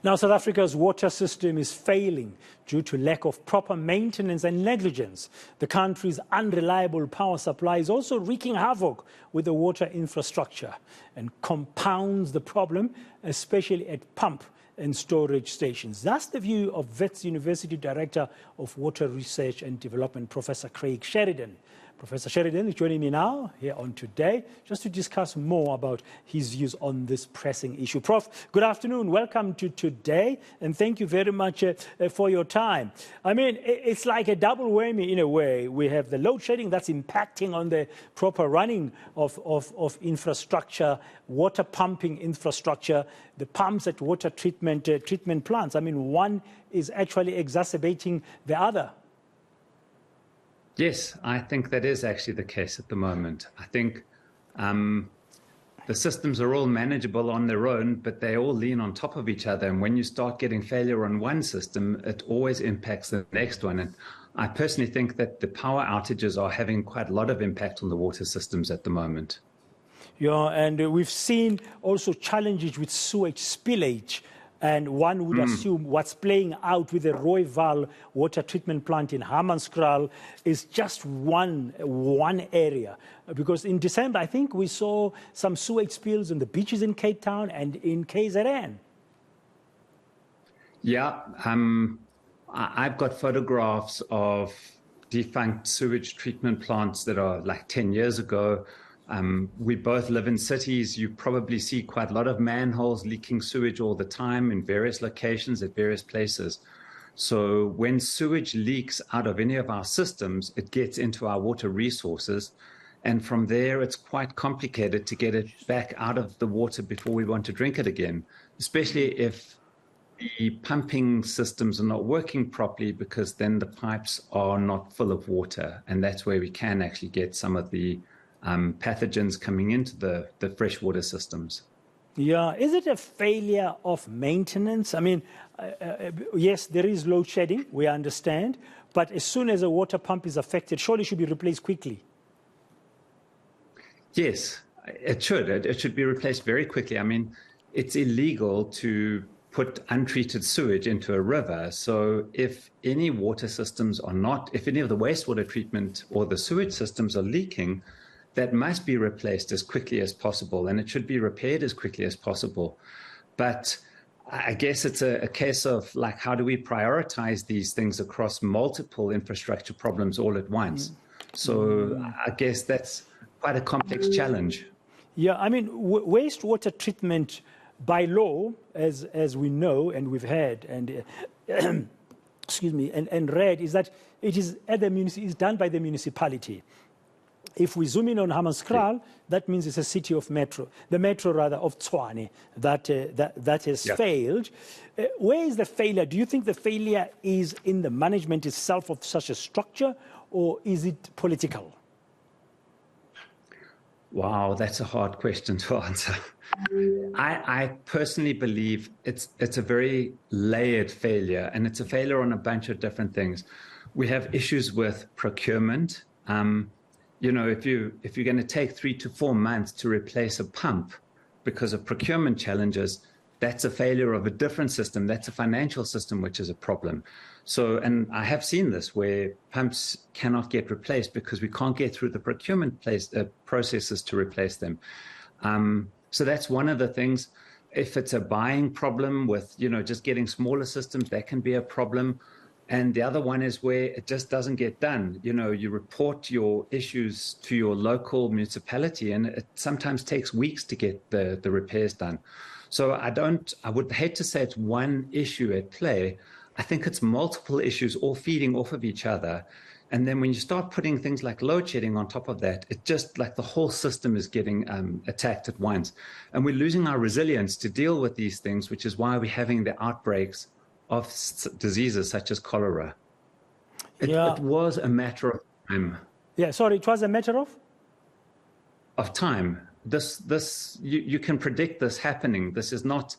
Now, South Africa's water system is failing due to lack of proper maintenance and negligence. The country's unreliable power supply is also wreaking havoc with the water infrastructure and compounds the problem, especially at pump and storage stations. That's the view of Wits University Director of Water Research and Development, Professor Craig Sheridan. Professor Sheridan is joining me now here on Today just to discuss more about his views on this pressing issue. Prof, good afternoon. Welcome to Today, and thank you very much for your time. I mean, it's like a double whammy in a way. We have the load shedding that's impacting on the proper running of infrastructure, water pumping infrastructure, the pumps at water treatment plants. I mean, one is actually exacerbating the other. Yes, I think that is actually the case at the moment. I think the systems are all manageable on their own, but they all lean on top of each other. And when you start getting failure on one system, it always impacts the next one. And I personally think that the power outages are having quite a lot of impact on the water systems at the moment. Yeah, and we've seen also challenges with sewage spillage. And one would assume what's playing out with the Rooiwal water treatment plant in Hammanskraal is just one area. Because in December, I think we saw some sewage spills on the beaches in Cape Town and in KZN. Yeah, I've got photographs of defunct sewage treatment plants that are like 10 years ago. We both live in cities. You probably see quite a lot of manholes leaking sewage all the time in various locations at various places. So when sewage leaks out of any of our systems, it gets into our water resources. And from there, it's quite complicated to get it back out of the water before we want to drink it again, especially if the pumping systems are not working properly, because then the pipes are not full of water. And that's where we can actually get some of the pathogens coming into the freshwater systems. Yeah, is it a failure of maintenance? I mean, yes, there is load shedding, we understand, but as soon as a water pump is affected, surely it should be replaced quickly. Yes, it should. It should be replaced very quickly. I mean, it's illegal to put untreated sewage into a river. So if any water systems are not, if any of the wastewater treatment or the sewage systems are leaking, that must be replaced as quickly as possible, and it should be repaired as quickly as possible. But I guess it's a case of, like, how do we prioritize these things across multiple infrastructure problems all at once? So I guess that's quite a complex challenge. Yeah, I mean, wastewater treatment by law, as we know and we've heard and excuse me, and read, is that it is is done by the municipality. If we zoom in on Hammanskraal, that means it's a city of metro, the metro rather of Tshwane, that has failed. Where is the failure? Do you think the failure is in the management itself of such a structure, or is it political? Wow, that's a hard question to answer. I personally believe it's a very layered failure, and it's a failure on a bunch of different things. We have issues with procurement. You know, if you're going to take 3 to 4 months to replace a pump because of procurement challenges, that's a failure of a different system. That's a financial system, which is a problem. So, and I have seen this where pumps cannot get replaced because we can't get through the procurement processes to replace them. So that's one of the things. If it's a buying problem with, you know, just getting smaller systems, that can be a problem. And the other one is where it just doesn't get done. You know, you report your issues to your local municipality, and it sometimes takes weeks to get the repairs done. So I would hate to say it's one issue at play. I think it's multiple issues all feeding off of each other. And then when you start putting things like load shedding on top of that, it just like the whole system is getting attacked at once. And we're losing our resilience to deal with these things, which is why we're having the outbreaks of diseases such as cholera. It was a matter of time. Yeah, sorry, it was a matter of? Of time. You can predict this happening. This is not,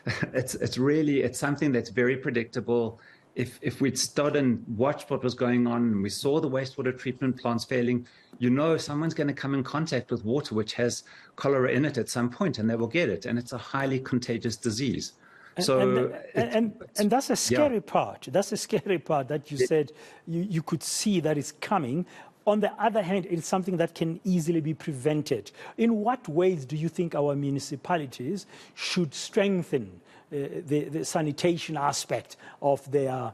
it's something that's very predictable. If we'd stood and watched what was going on and we saw the wastewater treatment plants failing, you know someone's going to come in contact with water which has cholera in it at some point, and they will get it, and it's a highly contagious disease. And that's a scary part. That's a scary part that you said you could see that it's coming. On the other hand, it's something that can easily be prevented. In what ways do you think our municipalities should strengthen the sanitation aspect of their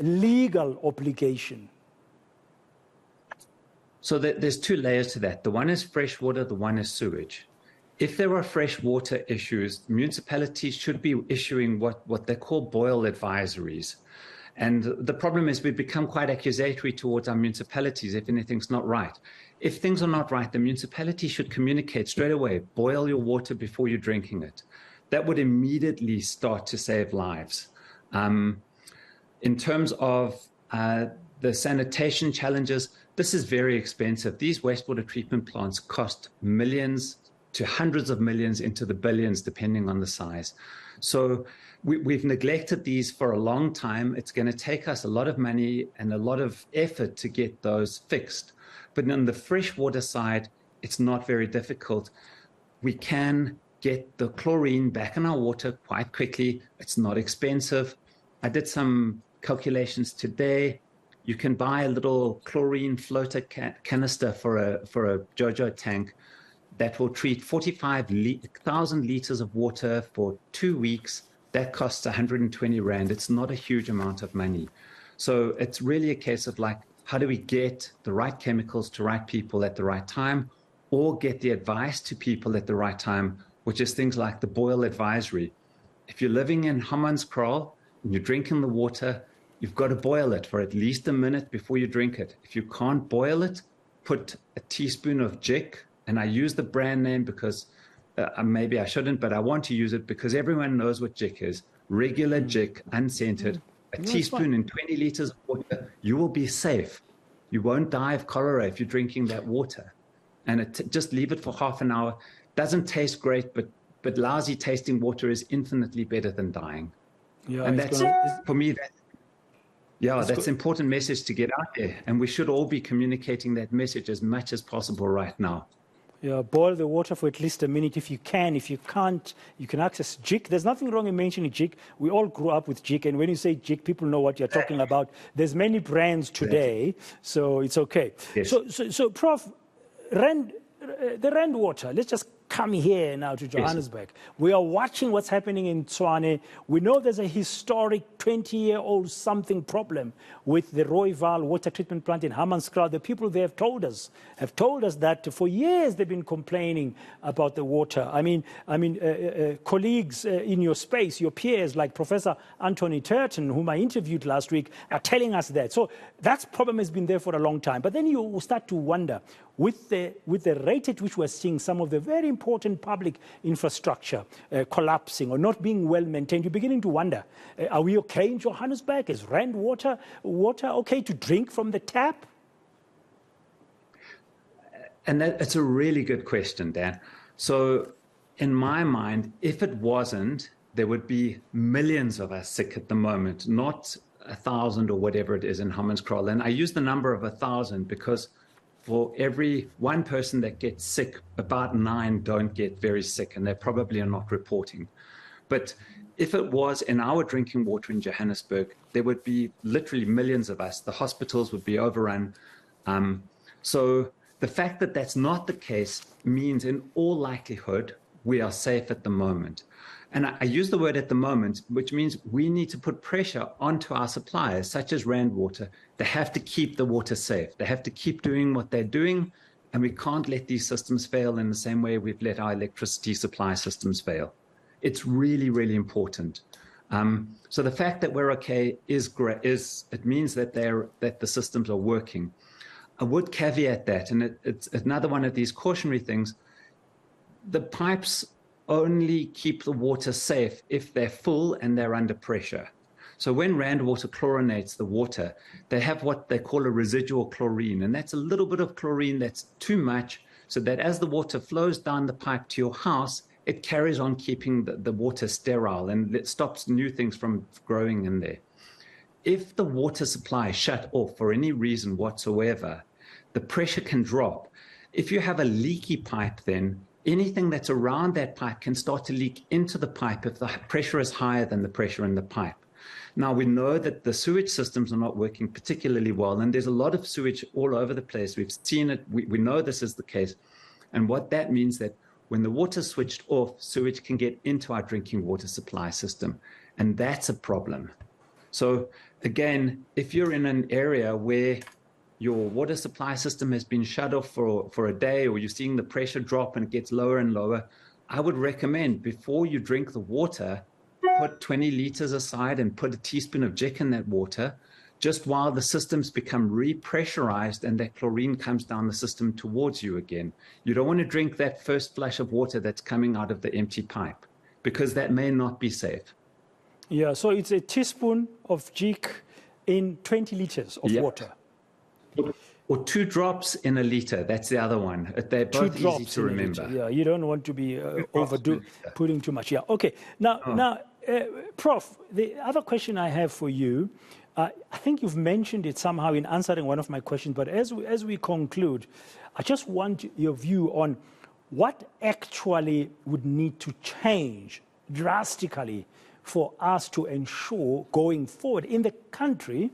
legal obligation? So there's two layers to that. The one is fresh water, the one is sewage. If there are fresh water issues, municipalities should be issuing what they call boil advisories. And the problem is we've become quite accusatory towards our municipalities if anything's not right. If things are not right, the municipality should communicate straight away, boil your water before you're drinking it. That would immediately start to save lives. In terms of the sanitation challenges, this is very expensive. These wastewater treatment plants cost millions to hundreds of millions into the billions, depending on the size. So we've neglected these for a long time. It's going to take us a lot of money and a lot of effort to get those fixed. But on the freshwater side, it's not very difficult. We can get the chlorine back in our water quite quickly. It's not expensive. I did some calculations today. You can buy a little chlorine floater canister for a JoJo tank that will treat 45,000 liters of water for 2 weeks. That costs 120 Rand. It's not a huge amount of money. So it's really a case of like, how do we get the right chemicals to right people at the right time, or get the advice to people at the right time, which is things like the boil advisory. If you're living in Hammanskraal and you're drinking the water, you've got to boil it for at least a minute before you drink it. If you can't boil it, put a teaspoon of jik, and I use the brand name because maybe I shouldn't, but I want to use it because everyone knows what jik is. Regular jik, unscented, a teaspoon in 20 liters of water, you will be safe. You won't die of cholera if you're drinking that water. And just leave it for half an hour. Doesn't taste great, but lousy tasting water is infinitely better than dying. Yeah, and that's, for me, that's an important message to get out there. And we should all be communicating that message as much as possible right now. Yeah, boil the water for at least a minute if you can. If you can't, you can access jik. There's nothing wrong in mentioning jik. We all grew up with jik, and when you say jik, people know what you're talking about. There's many brands today, so it's okay. Yes. So Prof, the Rand water, let's just come here now to Johannesburg. Yes. We are watching what's happening in Tshwane. We know there's a historic 20-year-old something problem with the Rooiwal water treatment plant in Hammanskraal. The people there have told us that for years they've been complaining about the water. I mean, colleagues in your space, your peers like Professor Anthony Turton, whom I interviewed last week, are telling us that. So that problem has been there for a long time. But then you start to wonder, with the rate at which we're seeing some of the very important public infrastructure collapsing or not being well maintained, you're beginning to wonder, are we okay in Johannesburg? Is Rand water okay to drink from the tap? And that's a really good question, Dan. So in my mind, if it wasn't, there would be millions of us sick at the moment, not 1,000 or whatever it is in Hammanskraal. And I use the number of 1,000 because for every one person that gets sick, about 9 don't get very sick, and they probably are not reporting. But if it was in our drinking water in Johannesburg, there would be literally millions of us. The hospitals would be overrun. So the fact that that's not the case means in all likelihood, we are safe at the moment. And I use the word at the moment, which means we need to put pressure onto our suppliers, such as Rand Water. They have to keep the water safe. They have to keep doing what they're doing, and we can't let these systems fail in the same way we've let our electricity supply systems fail. It's really, really important. So the fact that we're okay is great. It means that the systems are working. I would caveat that, and it's another one of these cautionary things. The pipes only keep the water safe if they're full and they're under pressure. So when Rand Water chlorinates the water, they have what they call a residual chlorine, and that's a little bit of chlorine that's too much, so that as the water flows down the pipe to your house, it carries on keeping the water sterile, and it stops new things from growing in there. If the water supply is shut off for any reason whatsoever, the pressure can drop. If you have a leaky pipe, then anything that's around that pipe can start to leak into the pipe if the pressure is higher than the pressure in the pipe. Now, we know that the sewage systems are not working particularly well, and there's a lot of sewage all over the place. We've seen it. We know this is the case. And what that means that when the water's switched off, sewage can get into our drinking water supply system, and that's a problem. So again, if you're in an area where your water supply system has been shut off for a day, or you're seeing the pressure drop and it gets lower and lower, I would recommend before you drink the water, put 20 liters aside and put a teaspoon of Jik in that water, just while the systems become repressurized and that chlorine comes down the system towards you again. You don't want to drink that first flush of water that's coming out of the empty pipe, because that may not be safe. Yeah, so it's a teaspoon of Jik in 20 liters of water. Or 2 drops in a liter. That's the other one. They're both easy to remember. Yeah, you don't want to be putting too much. Yeah, okay. Now, Prof, the other question I have for you, I think you've mentioned it somehow in answering one of my questions, but as we conclude, I just want your view on what actually would need to change drastically for us to ensure going forward in the country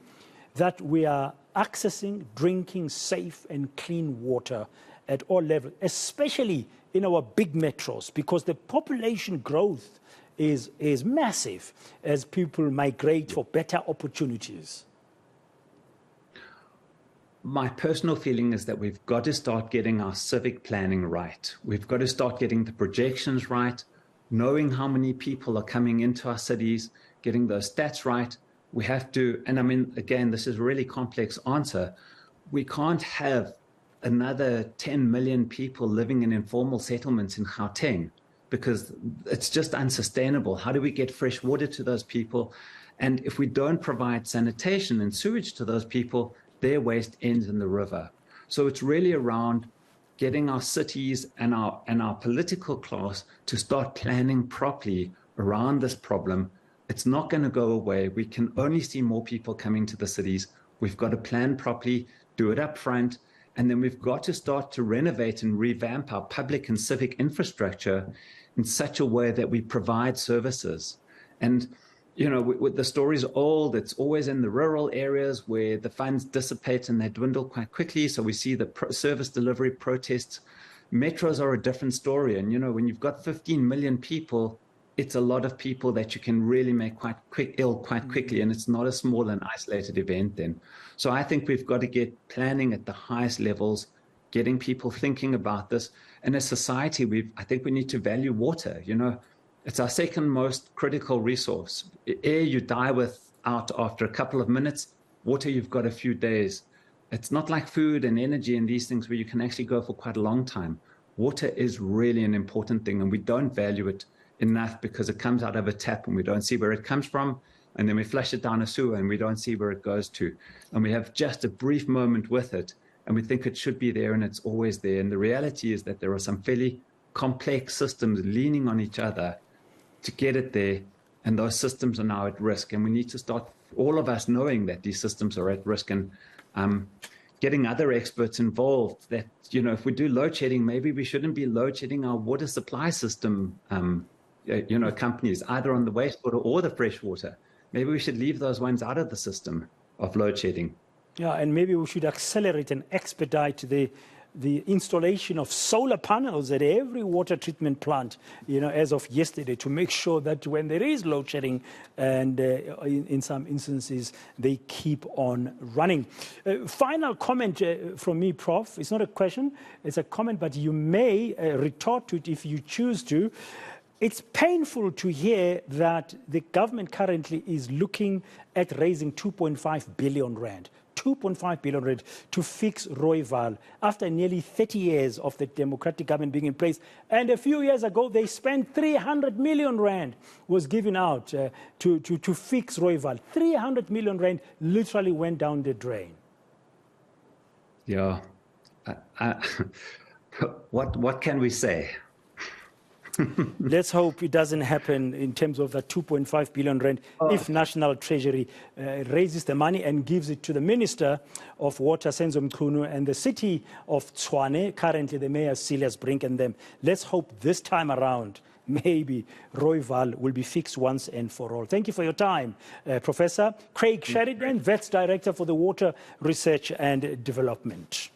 that we are accessing, drinking safe and clean water at all levels, especially in our big metros, because the population growth is massive as people migrate for better opportunities. My personal feeling is that we've got to start getting our civic planning right. We've got to start getting the projections right, knowing how many people are coming into our cities, getting those stats right. We have to, and I mean, again, this is a really complex answer. We can't have another 10 million people living in informal settlements in Gauteng, because it's just unsustainable. How do we get fresh water to those people? And if we don't provide sanitation and sewage to those people, their waste ends in the river. So it's really around getting our cities and our political class to start planning properly around this problem. It's not going to go away. We can only see more people coming to the cities. We've got to plan properly, do it up front, and then we've got to start to renovate and revamp our public and civic infrastructure in such a way that we provide services. And, you know, with the story's old, it's always in the rural areas where the funds dissipate and they dwindle quite quickly. So we see the service delivery protests. Metros are a different story. And, you know, when you've got 15 million people, it's a lot of people that you can really make quite quickly. And it's not a small and isolated event then. So I think we've got to get planning at the highest levels, getting people thinking about this. And as society, I think we need to value water. You know, it's our second most critical resource. Air you die without after a couple of minutes, water you've got a few days. It's not like food and energy and these things where you can actually go for quite a long time. Water is really an important thing, and we don't value it enough because it comes out of a tap and we don't see where it comes from. And then we flush it down a sewer and we don't see where it goes to. And we have just a brief moment with it and we think it should be there, and it's always there. And the reality is that there are some fairly complex systems leaning on each other to get it there. And those systems are now at risk. And we need to start, all of us, knowing that these systems are at risk, and getting other experts involved that, you know, if we do load shedding, maybe we shouldn't be load shedding our water supply system, you know, companies, either on the wastewater or the fresh water. Maybe we should leave those ones out of the system of load shedding. Yeah, and maybe we should accelerate and expedite the installation of solar panels at every water treatment plant, you know, as of yesterday, to make sure that when there is load shedding, and in some instances, they keep on running. Final comment from me, Prof. It's not a question, it's a comment, but you may retort to it if you choose to. It's painful to hear that the government currently is looking at raising 2.5 billion rand. 2.5 billion rand to fix Rooiwal after nearly 30 years of the democratic government being in place. And a few years ago, they spent 300 million rand was given out to fix Rooiwal. 300 million rand literally went down the drain. Yeah. What can we say? Let's hope it doesn't happen in terms of that 2.5 billion rand if National Treasury raises the money and gives it to the Minister of Water, Senzo Mchunu, and the city of Tshwane, currently the Mayor, Silas Brink, and them. Let's hope this time around, maybe Rooiwal will be fixed once and for all. Thank you for your time, Professor Craig Sheridan, Wits Director for the Water Research and Development.